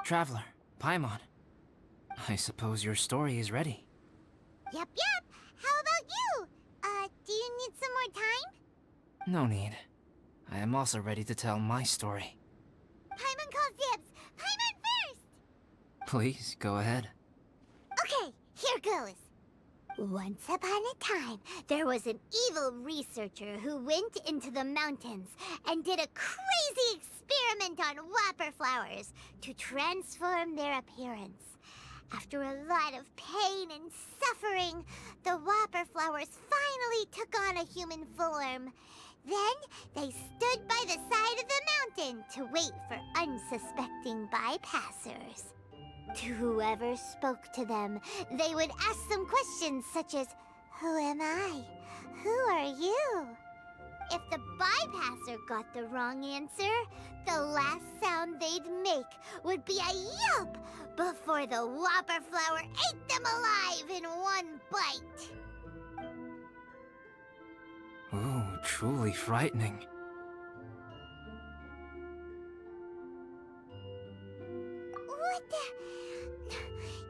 Traveler, Paimon. I suppose your story is ready. Yep. How about you? Do you need some more time? No need. I am also ready to tell my story. Paimon calls dibs. Paimon first! Please, go ahead. Okay, here goes. Once upon a time, there was an evil researcher who went into the mountains and did a crazy experiment on whopper flowers to transform their appearance. After a lot of pain and suffering, the whopper flowers finally took on a human form. Then they stood by the side of the mountain to wait for unsuspecting bypassers. To whoever spoke to them, they would ask some questions such as, "Who am I? Who are you?" If the bypasser got the wrong answer, the last sound they'd make would be a yelp before the whopper flower ate them alive in one bite. Ooh, truly frightening. What the?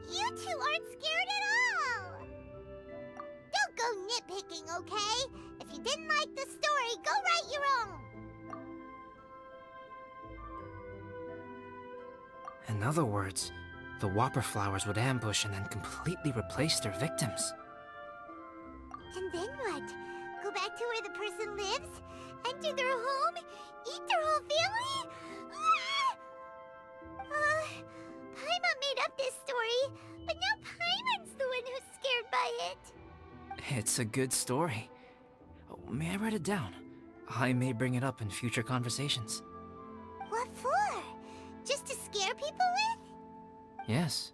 You two aren't scared at all! Don't go nitpicking, okay? If you didn't like the story, go write your own! In other words, the whopper flowers would ambush and then completely replace their victims. And then what? Go back to where the person lives? Enter their home? Eat their whole family? Paimon made up this story, but now Paimon's the one who's scared by it. It's a good story. Oh, may I write it down? I may bring it up in future conversations. What for? Just to scare people with? Yes.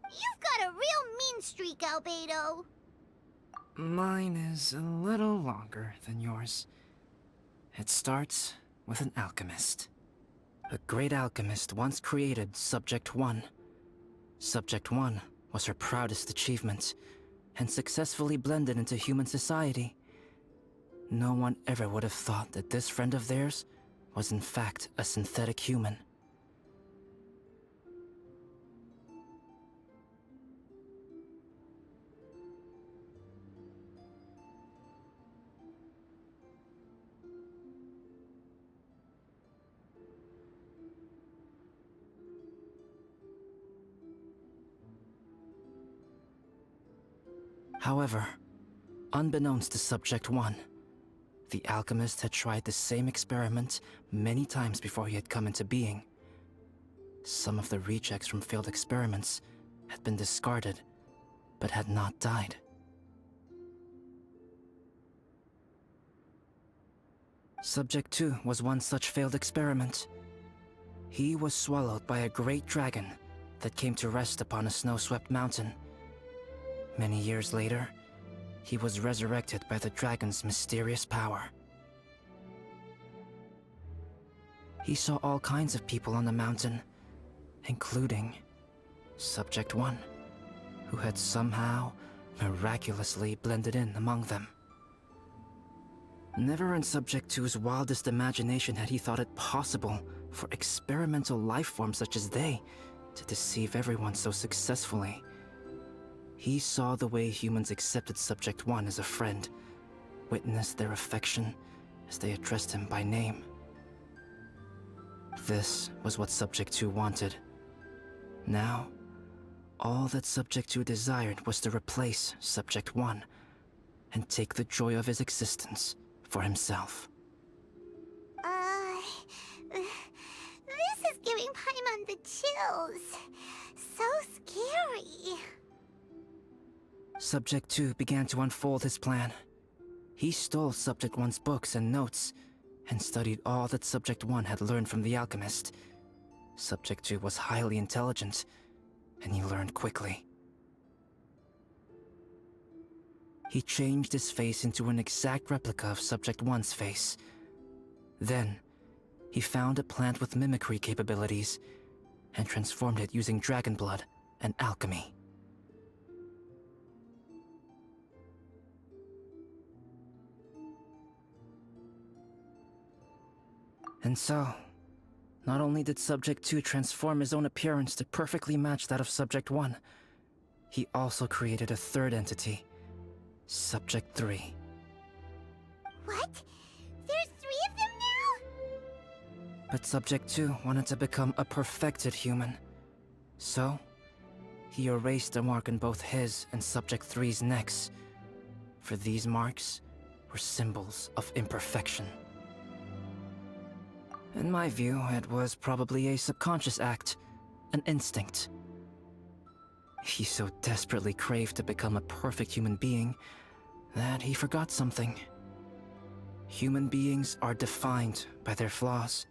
You've got a real mean streak, Albedo. Mine is a little longer than yours. It starts with an alchemist. A great alchemist once created Subject 1. Subject 1 was her proudest achievement, and successfully blended into human society. No one ever would have thought that this friend of theirs was in fact a synthetic human. However, unbeknownst to Subject 1, the alchemist had tried the same experiment many times before he had come into being. Some of the rejects from failed experiments had been discarded, but had not died. Subject 2 was one such failed experiment. He was swallowed by a great dragon that came to rest upon a snow-swept mountain. Many years later, he was resurrected by the dragon's mysterious power. He saw all kinds of people on the mountain, including Subject 1, who had somehow miraculously blended in among them. Never in Subject 2's wildest imagination had he thought it possible for experimental life forms such as they to deceive everyone so successfully. He saw the way humans accepted Subject 1 as a friend, witnessed their affection as they addressed him by name. This was what Subject 2 wanted. Now, all that Subject 2 desired was to replace Subject 1 and take the joy of his existence for himself. This is giving Paimon the chills. So scary. Subject 2 began to unfold his plan. He stole Subject 1's books and notes, and studied all that Subject 1 had learned from the alchemist. Subject 2 was highly intelligent, and he learned quickly. He changed his face into an exact replica of Subject 1's face. Then, he found a plant with mimicry capabilities, and transformed it using dragon blood and alchemy. And so, Not only did Subject 2 transform his own appearance to perfectly match that of Subject 1, he also created a third entity, Subject 3. What? There's 3 of them now? But Subject 2 wanted to become a perfected human. So, he erased a mark on both his and Subject 3's necks, for these marks were symbols of imperfection. In my view, it was probably a subconscious act, an instinct. He so desperately craved to become a perfect human being that he forgot something. Human beings are defined by their flaws.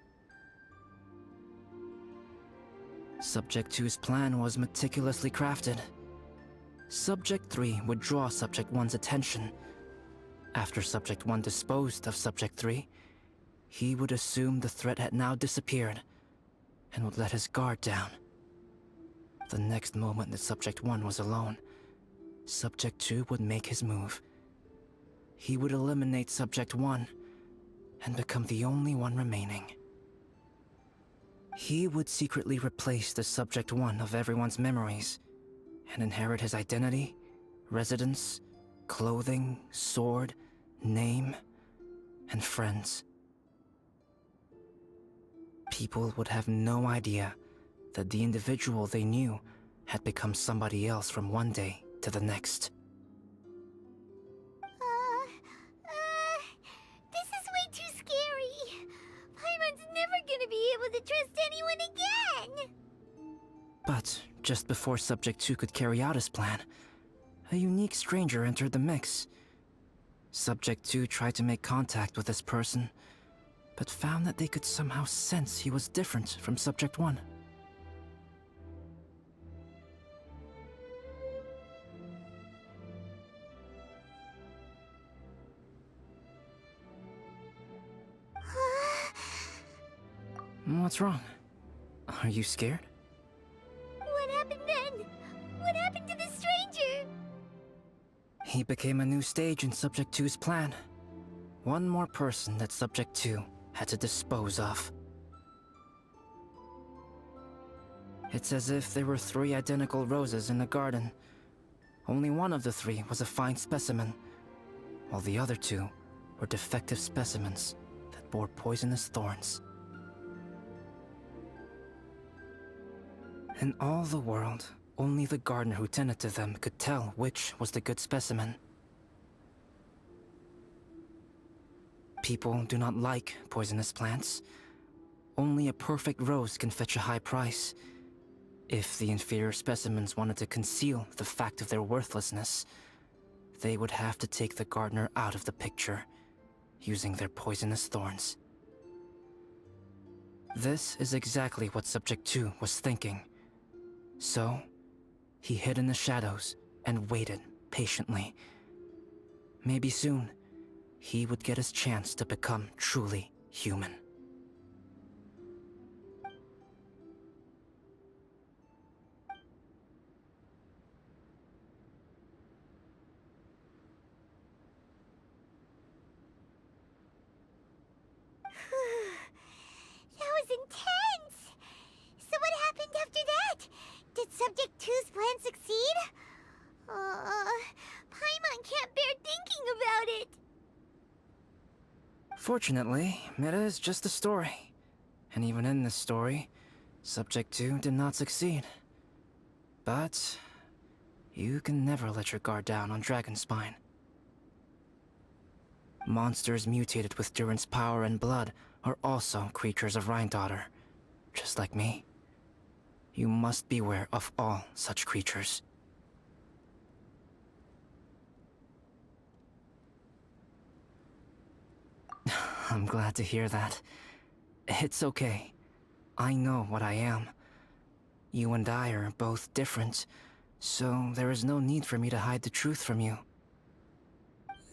Subject 2's plan was meticulously crafted. Subject 3 would draw Subject 1's attention. After Subject 1 disposed of Subject 3, he would assume the threat had now disappeared and would let his guard down. The next moment that Subject 1 was alone, Subject 2 would make his move. He would eliminate Subject 1 and become the only one remaining. He would secretly replace the Subject 1 of everyone's memories and inherit his identity, residence, clothing, sword, name, and friends. People would have no idea that the individual they knew had become somebody else from one day to the next. This is way too scary. Paimon's never gonna be able to trust anyone again. But just before Subject 2 could carry out his plan, a unique stranger entered the mix. Subject 2 tried to make contact with this person, but found that they could somehow sense he was different from Subject 1. What's wrong? Are you scared? What happened then? What happened to the stranger? He became a new stage in Subject 2's plan. One more person that Subject 2 had to dispose of. It's as if there were 3 identical roses in a garden. Only one of the 3 was a fine specimen, while the other 2 were defective specimens that bore poisonous thorns. In all the world, only the gardener who tended to them could tell which was the good specimen. People do not like poisonous plants. Only a perfect rose can fetch a high price. If the inferior specimens wanted to conceal the fact of their worthlessness, they would have to take the gardener out of the picture, using their poisonous thorns. This is exactly what Subject 2 was thinking. So, he hid in the shadows and waited patiently. Maybe soon, he would get his chance to become truly human. That was intense! So what happened after that? Did Subject 2's plan succeed? Paimon can't bear thinking about it. Fortunately, it is just a story. And even in this story, Subject 2 did not succeed. But you can never let your guard down on Dragonspine. Monsters mutated with Durin's power and blood are also creatures of Rhine-Daughter, just like me. You must beware of all such creatures. I'm glad to hear that. It's okay. I know what I am. You and I are both different, so there is no need for me to hide the truth from you.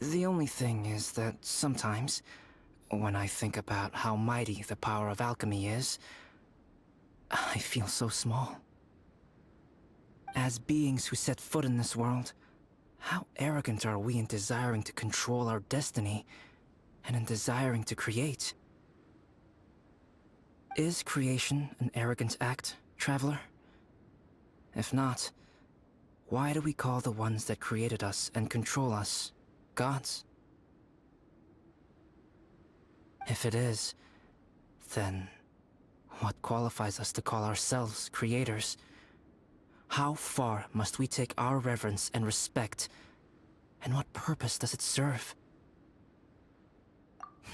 The only thing is that sometimes, when I think about how mighty the power of alchemy is, I feel so small. As beings who set foot in this world, how arrogant are we in desiring to control our destiny and in desiring to create? Is creation an arrogant act, traveler? If not, why do we call the ones that created us and control us gods? If it is, then what qualifies us to call ourselves creators? How far must we take our reverence and respect, and what purpose does it serve?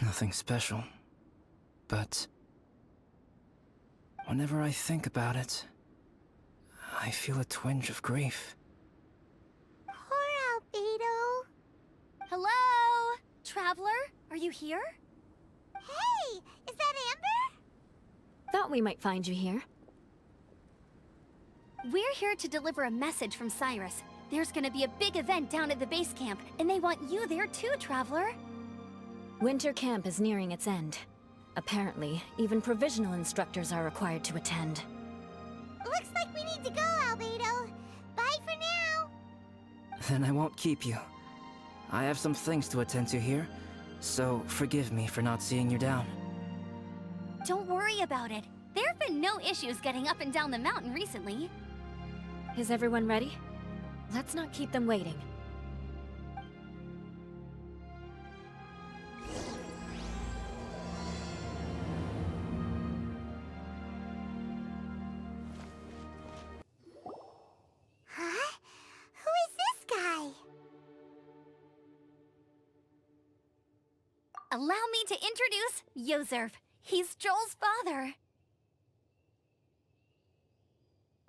Nothing special, but whenever I think about it, I feel a twinge of grief. Poor Albedo. Hello? Traveler, are you here? Hey, is that Amber? Thought we might find you here. We're here to deliver a message from Cyrus. There's gonna be a big event down at the base camp, and they want you there too, Traveler. Winter camp is nearing its end. Apparently, even provisional instructors are required to attend. Looks like we need to go, Albedo. Bye for now. Then I won't keep you. I have some things to attend to here, so forgive me for not seeing you down. Don't worry about it. There have been no issues getting up and down the mountain recently. Is everyone ready? Let's not keep them waiting. Huh? Who is this guy? Allow me to introduce Yozerf. He's Joel's father.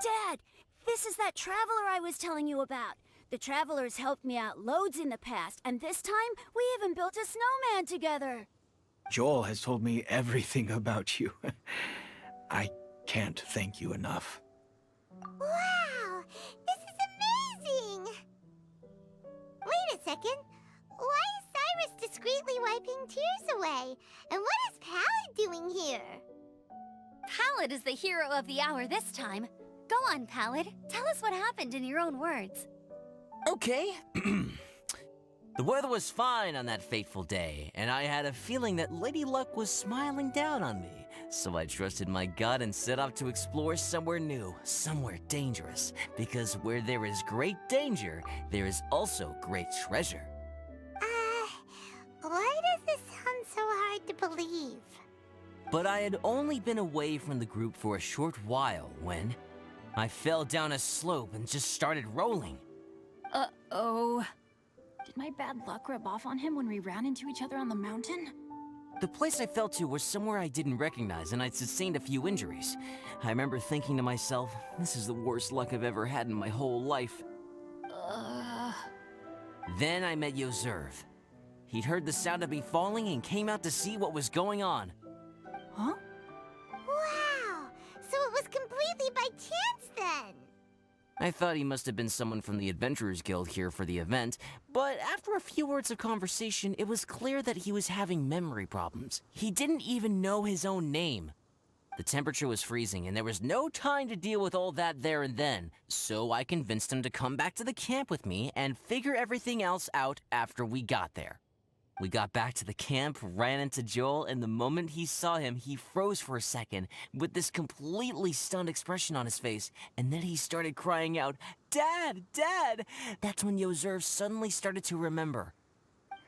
Dad, this is that traveler I was telling you about. The traveler's helped me out loads in the past, and this time we even built a snowman together. Joel has told me everything about you. I can't thank you enough. Wow, this is amazing! Wait a second. Why is Cyrus discreetly wiping tears away? And what is Pallid doing here? Pallid is the hero of the hour this time. Go on, Pallid. Tell us what happened in your own words. Okay. The weather was fine on that fateful day, and I had a feeling that Lady Luck was smiling down on me. So I trusted my gut and set off to explore somewhere new, somewhere dangerous. Because where there is great danger, there is also great treasure. Why does this sound so hard to believe? But I had only been away from the group for a short while when I fell down a slope and just started rolling. Uh-oh. Did my bad luck rub off on him when we ran into each other on the mountain? The place I fell to was somewhere I didn't recognize, and I'd sustained a few injuries. I remember thinking to myself, this is the worst luck I've ever had in my whole life. Then I met Yozerf. He'd heard the sound of me falling and came out to see what was going on. Huh? Wow, so it was completely by chance then. I thought he must have been someone from the Adventurers Guild here for the event, but after a few words of conversation, it was clear that he was having memory problems. He didn't even know his own name. The temperature was freezing, and there was no time to deal with all that there and then, so I convinced him to come back to the camp with me and figure everything else out after we got there. We got back to the camp, ran into Joel, and the moment he saw him, he froze for a second with this completely stunned expression on his face, and then he started crying out, "Dad! Dad!" That's when Yozerf suddenly started to remember.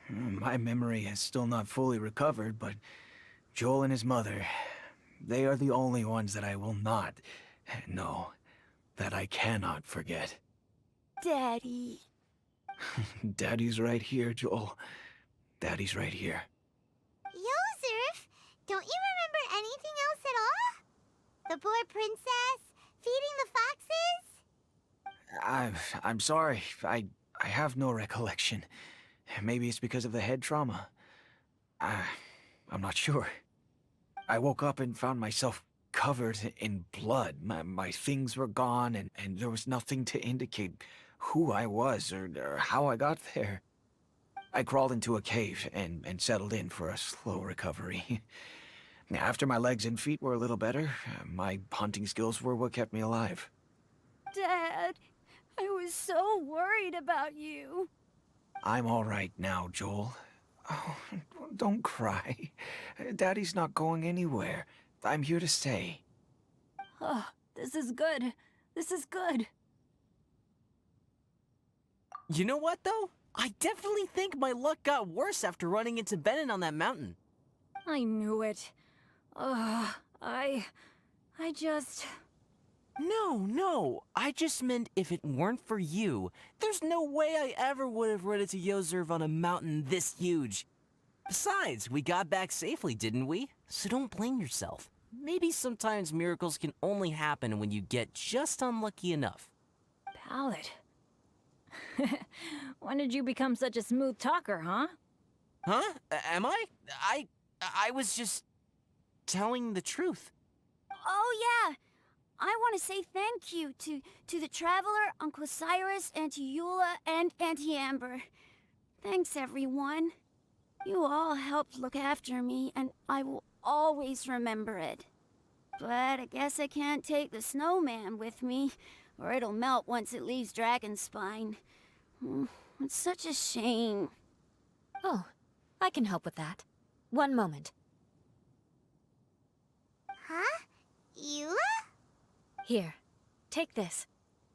My memory is still not fully recovered, but Joel and his mother, they are the only ones that I will not, no, that I cannot forget. Daddy. Daddy's right here, Joel. Daddy's right here. Yozerf, don't you remember anything else at all? The poor princess, feeding the foxes? I'm sorry. I have no recollection. Maybe it's because of the head trauma. I'm not sure. I woke up and found myself covered in blood. My things were gone, and there was nothing to indicate who I was or how I got there. I crawled into a cave and settled in for a slow recovery. After my legs and feet were a little better, my hunting skills were what kept me alive. Dad, I was so worried about you. I'm all right now, Joel. Oh, don't cry. Daddy's not going anywhere. I'm here to stay. Oh, this is good. This is good. You know what, though? I definitely think my luck got worse after running into Benin on that mountain. I knew it. Ugh, I just... No. I just meant if it weren't for you, there's no way I ever would have run into Yozerv on a mountain this huge. Besides, we got back safely, didn't we? So don't blame yourself. Maybe sometimes miracles can only happen when you get just unlucky enough. Palette. When did you become such a smooth talker, huh? Huh? Am I? I was just telling the truth. Oh, yeah. I want to say thank you to the Traveler, Uncle Cyrus, Auntie Eula, and Auntie Amber. Thanks, everyone. You all helped look after me, and I will always remember it. But I guess I can't take the snowman with me, or it'll melt once it leaves Dragonspine. It's such a shame. Oh, I can help with that. One moment. Huh? Eula? Here, take this.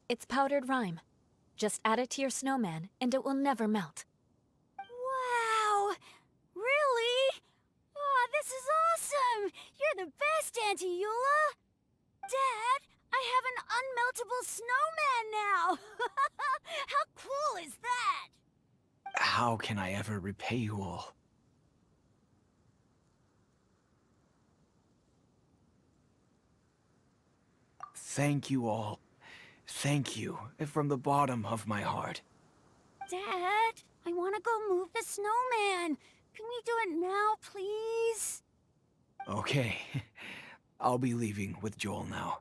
It's powdered rime. Just add it to your snowman, and it will never melt. Wow! Really? Oh, this is awesome! You're the best, Auntie Eula! Dad, I have an unmeltable snowman now! How cool is that? How can I ever repay you all? Thank you all. Thank you, from the bottom of my heart. Dad, I want to go move the snowman. Can we do it now, please? Okay, I'll be leaving with Joel now.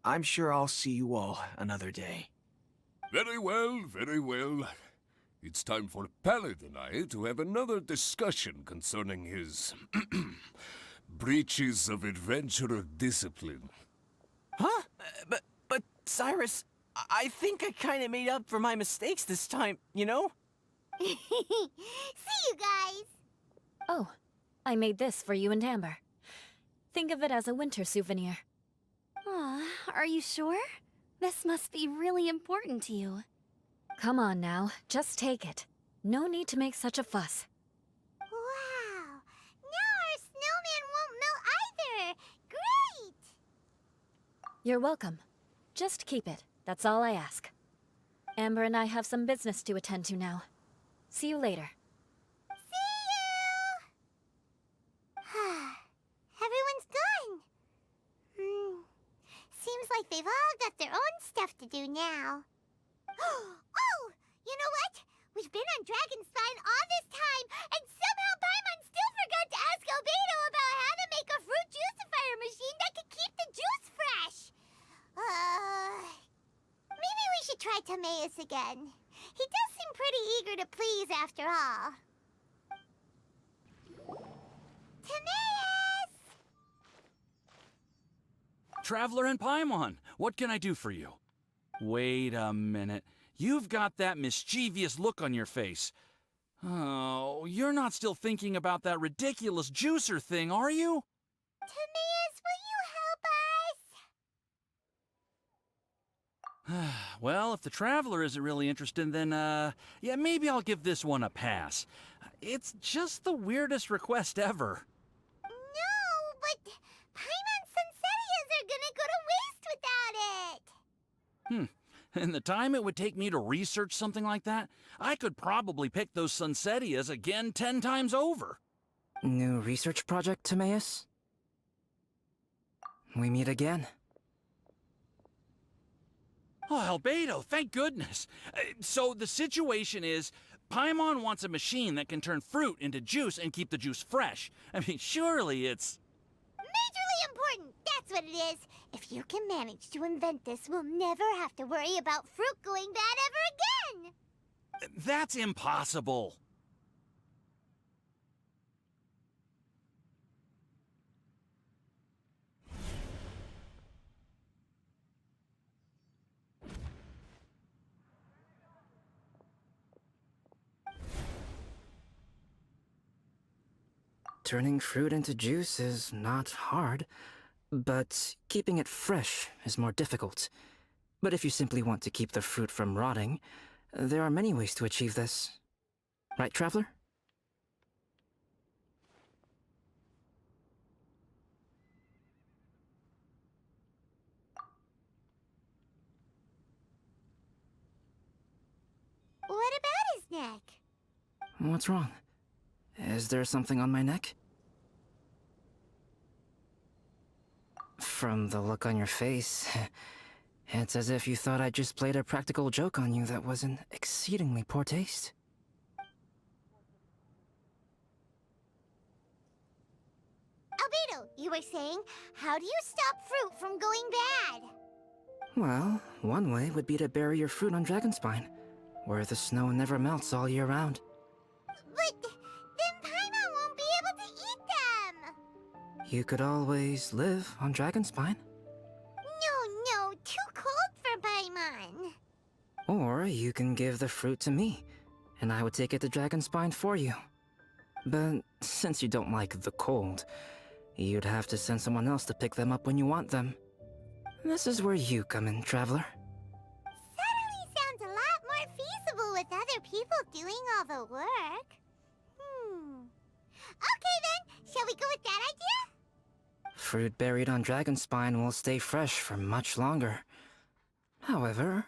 I'm sure I'll see you all another day. Very well, very well. It's time for Pallet and I to have another discussion concerning his breaches of adventurer discipline. Huh? But Cyrus, I think I kind of made up for my mistakes this time, you know? See you guys! Oh, I made this for you and Amber. Think of it as a winter souvenir. Aw, are you sure? This must be really important to you. Come on now, just take it. No need to make such a fuss. Wow! Now our snowman won't melt either! Great! You're welcome. Just keep it. That's all I ask. Amber and I have some business to attend to now. See you later. See you! Everyone's gone. Seems like they've all got their own stuff to do now. Oh! You know what? We've been on Dragonspine all this time, and somehow Paimon still forgot to ask Albedo about how to make a fruit juicifier machine that could keep the juice fresh. Maybe we should try Timaeus again. He does seem pretty eager to please after all. Timaeus! Traveler and Paimon, what can I do for you? Wait a minute. You've got that mischievous look on your face. Oh, you're not still thinking about that ridiculous juicer thing, are you? Timaeus, will you help us? Well, if the Traveler isn't really interested, then, yeah, maybe I'll give this one a pass. It's just the weirdest request ever. No, but Paimon's Sunsettias are gonna go to waste without it. And the time it would take me to research something like that, I could probably pick those Sunsettias again 10 times over. New research project, Timaeus? We meet again. Oh, Albedo, thank goodness. So the situation is, Paimon wants a machine that can turn fruit into juice and keep the juice fresh. I mean, surely it's... Majorly important, that's what it is. If you can manage to invent this, we'll never have to worry about fruit going bad ever again. That's impossible. Turning fruit into juice is not hard. But keeping it fresh is more difficult. But if you simply want to keep the fruit from rotting, there are many ways to achieve this. Right, Traveler? What about his neck? What's wrong? Is there something on my neck? From the look on your face, it's as if you thought I just played a practical joke on you that was in exceedingly poor taste. Albedo, you were saying, how do you stop fruit from going bad? Well, one way would be to bury your fruit on Dragonspine, where the snow never melts all year round. But then Paimon won't be able to eat them! You could always live on Dragonspine. No, too cold for Paimon. Or you can give the fruit to me, and I would take it to Dragonspine for you. But since you don't like the cold, you'd have to send someone else to pick them up when you want them. This is where you come in, Traveler. Suddenly sounds a lot more feasible with other people doing all the work. Okay then, shall we go with that idea? Fruit buried on Dragonspine will stay fresh for much longer. However,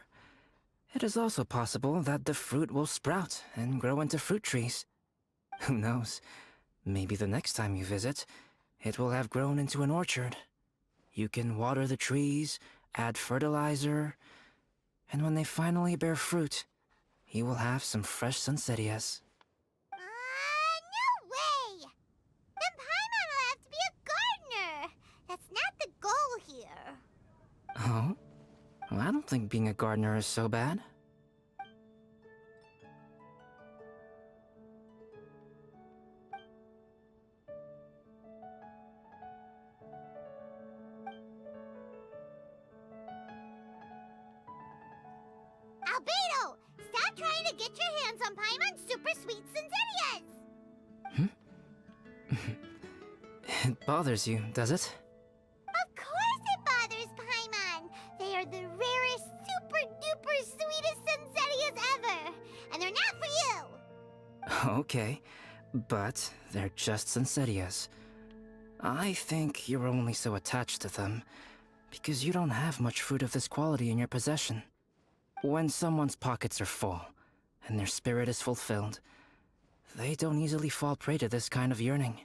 it is also possible that the fruit will sprout and grow into fruit trees. Who knows? Maybe the next time you visit, it will have grown into an orchard. You can water the trees, add fertilizer, and when they finally bear fruit, you will have some fresh sunsettias. No way! Then Paimon will have to be a gardener. That's not the goal here. Oh? Well, I don't think being a gardener is so bad. Albedo! Stop trying to get your hands on Paimon's super sweet Sunsettias! It bothers you, does it? Of course it bothers Paimon! They are the rarest, super-duper sweetest Sunsettias ever! And they're not for you! Okay, but they're just Sunsettias. I think you're only so attached to them because you don't have much fruit of this quality in your possession. When someone's pockets are full and their spirit is fulfilled, they don't easily fall prey to this kind of yearning.